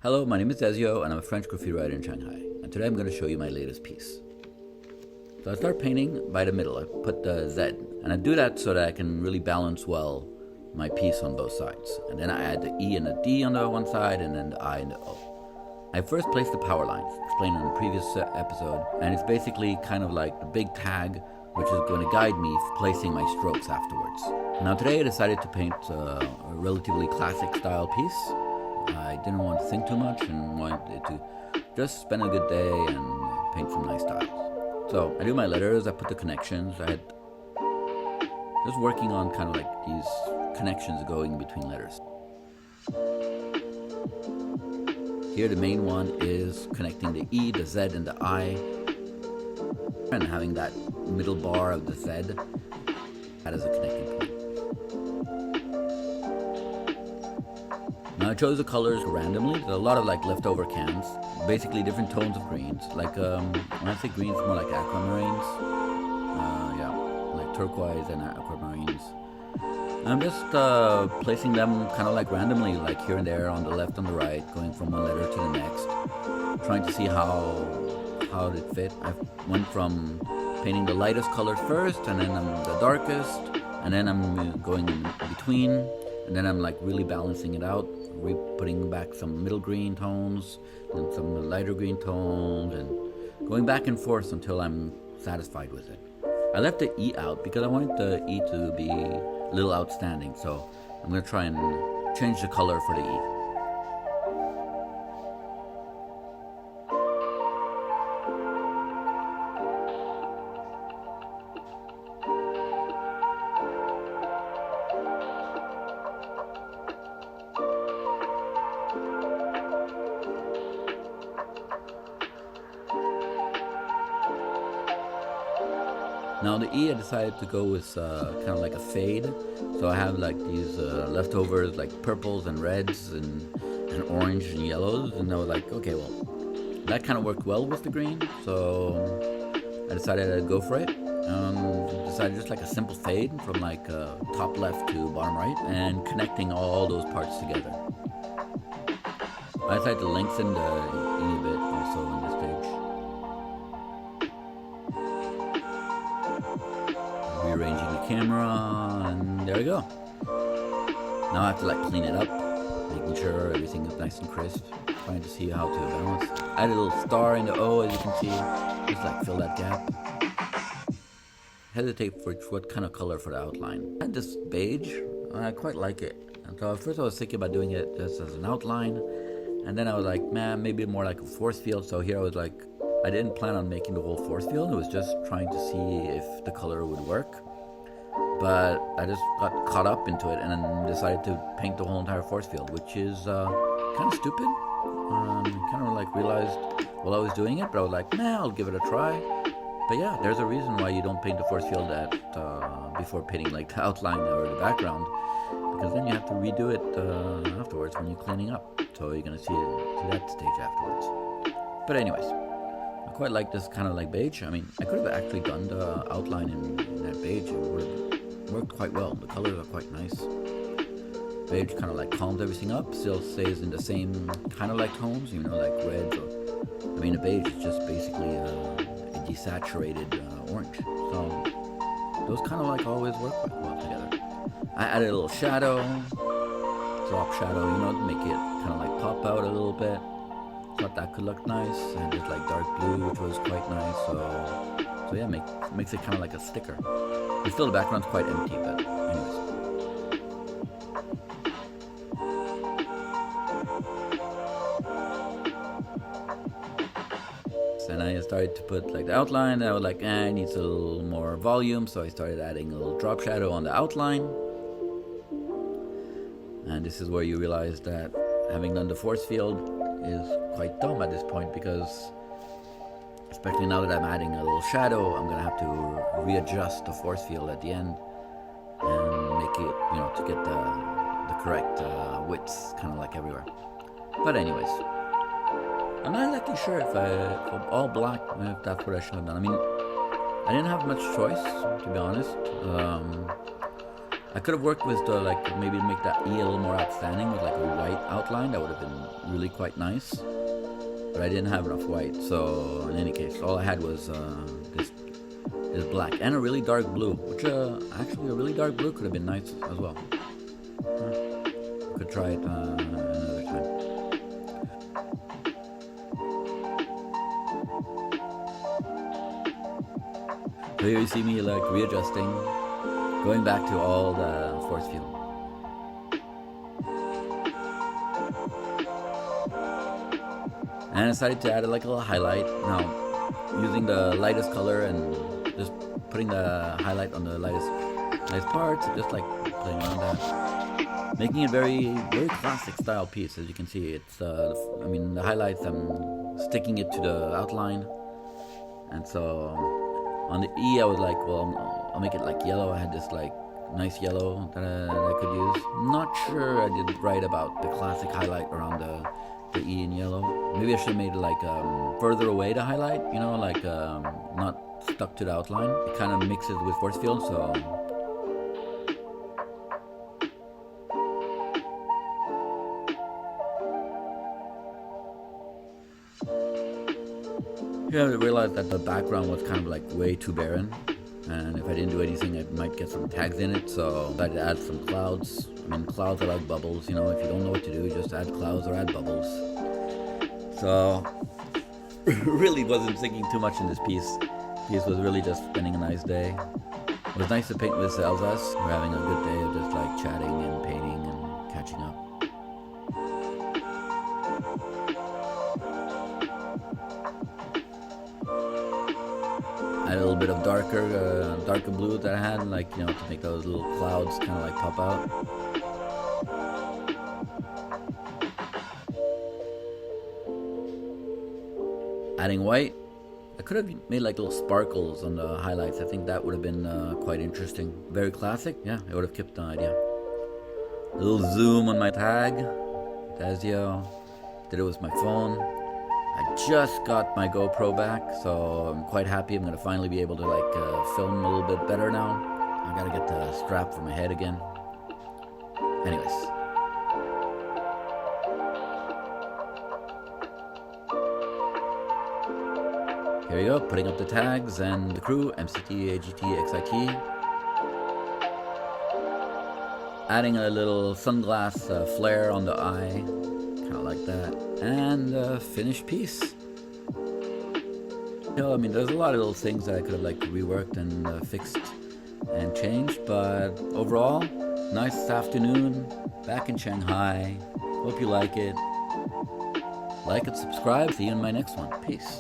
Hello, my name is Ezio and I'm a French graffiti writer in Shanghai. And today I'm going to show you my latest piece. So I start painting by the middle. I put the Z. And I do that so that I can really balance well my piece on both sides. And then I add the E and the D on the one side and then the I and the O. I first place the power lines, explained in the previous episode. And it's basically kind of like the big tag which is going to guide me for placing my strokes afterwards. Now today I decided to paint a relatively classic style piece. I didn't want to think too much and wanted to just spend a good day and paint some nice styles. So I do my letters, I put the connections. I had just working on kind of like these connections going between letters. Here the main one is connecting the E, the Z, and the I, and having that middle bar of the Z, that is a connecting point. Now I chose the colors randomly. There's a lot of like leftover cans, basically different tones of greens. Like when I say greens, more like aquamarines. Yeah, like turquoise and aquamarines. And I'm just placing them kind of like randomly, like here and there, on the left, on the right, going from one letter to the next, trying to see how it fit. I went from painting the lightest colors first, and then the darkest, and then I'm going in between, and then I'm like really balancing it out. Putting back some middle green tones and some lighter green tones and going back and forth until I'm satisfied with it. I left the E out because I wanted the E to be a little outstanding, so I'm going to try and change the color for the E. Now the E I decided to go with kind of like a fade, so I have like these leftovers like purples and reds and orange and yellows, and I was like, okay, well, that kind of worked well with the green, so I decided I'd go for it. Decided just like a simple fade from like top left to bottom right and connecting all those parts together. I decided to lengthen the E a bit also in this stage. Rearranging the camera, and there we go. Now I have to like clean it up, making sure everything is nice and crisp, trying to see how to balance. Add a little star in the O, as you can see, just like fill that gap. Hesitate for what kind of color for the outline. I had this beige, I quite like it. And so at first I was thinking about doing it just as an outline, and then I was like, man, maybe more like a force field. So here I was like, I didn't plan on making the whole force field. It was just trying to see if the color would work. But I just got caught up into it and then decided to paint the whole entire force field, which is kind of stupid. Kind of like realized while I was doing it, but I was like, nah, I'll give it a try. But yeah, there's a reason why you don't paint the force field before painting like the outline or the background, because then you have to redo it afterwards when you're cleaning up. So you're gonna see that stage afterwards. But anyways, I quite like this kind of like beige. I mean, I could have actually done the outline in that beige. It would have worked quite well. The colors are quite nice. Beige kind of like calms everything up, still stays in the same kind of like tones, you know, like reds. I mean, a beige is just basically a desaturated orange. So those kind of like always work quite well together. I added a little shadow, drop shadow, you know, to make it kind of like pop out a little bit. Thought that could look nice, and just like dark blue, which was quite nice. So yeah, makes it kind of like a sticker. But still, the background's quite empty. But anyways, and I started to put like the outline. And I was like, it needs a little more volume, so I started adding a little drop shadow on the outline. And this is where you realize that having done the force field is quite dumb at this point, because especially now that I'm adding a little shadow, I'm gonna have to readjust the force field at the end and make it, you know, to get the correct widths kind of like everywhere. But anyways, I'm not exactly sure if all black, if that's what I should have done. I mean, I didn't have much choice, to be honest. I could have worked with the, like, maybe make that E a little more outstanding with like a white outline. That would have been really quite nice. But I didn't have enough white, so in any case, all I had was this black and a really dark blue, which actually a really dark blue could have been nice as well. Could try it another time. So here you see me like readjusting, going back to all the force field. And I decided to add like a little highlight. Now, using the lightest color and just putting the highlight on the lightest parts, just like playing around that. Making it very, very classic style piece. As you can see, it's, I mean, the highlights, I'm sticking it to the outline. And so on the E, I was like, well, I'll make it like yellow. I had this like nice yellow that I could use. Not sure I did right about the classic highlight around the E in yellow. Maybe I should have made it like further away to highlight, you know, like not stuck to the outline. It kind of mixes with force field, so. Yeah, I realized that the background was kind of like way too barren. And if I didn't do anything, I might get some tags in it, so I decided to add some clouds. I mean, clouds are like bubbles, you know, if you don't know what to do, just add clouds or add bubbles. So, really wasn't thinking too much in this piece. Piece was really just spending a nice day. It was nice to paint with Elzas. We're having a good day of just like chatting and painting and catching up. Add a little bit of darker blue that I had, like, you know, to make those little clouds kind of like pop out. Adding white, I could have made like little sparkles on the highlights. I think that would have been quite interesting. Very classic, yeah, it would have kept the idea. A little zoom on my tag, Dazio. Did it with my phone. I just got my GoPro back, so I'm quite happy. I'm gonna finally be able to like film a little bit better now. I gotta get the strap for my head again. Anyways. Here you go, putting up the tags and the crew, MCT, AGT, XIT. Adding a little sunglass flare on the eye, kind of like that. And finished piece. You know, I mean, there's a lot of little things that I could have like reworked and fixed and changed, but overall, nice afternoon back in Shanghai. Hope you like it. Like and subscribe. See you in my next one. Peace.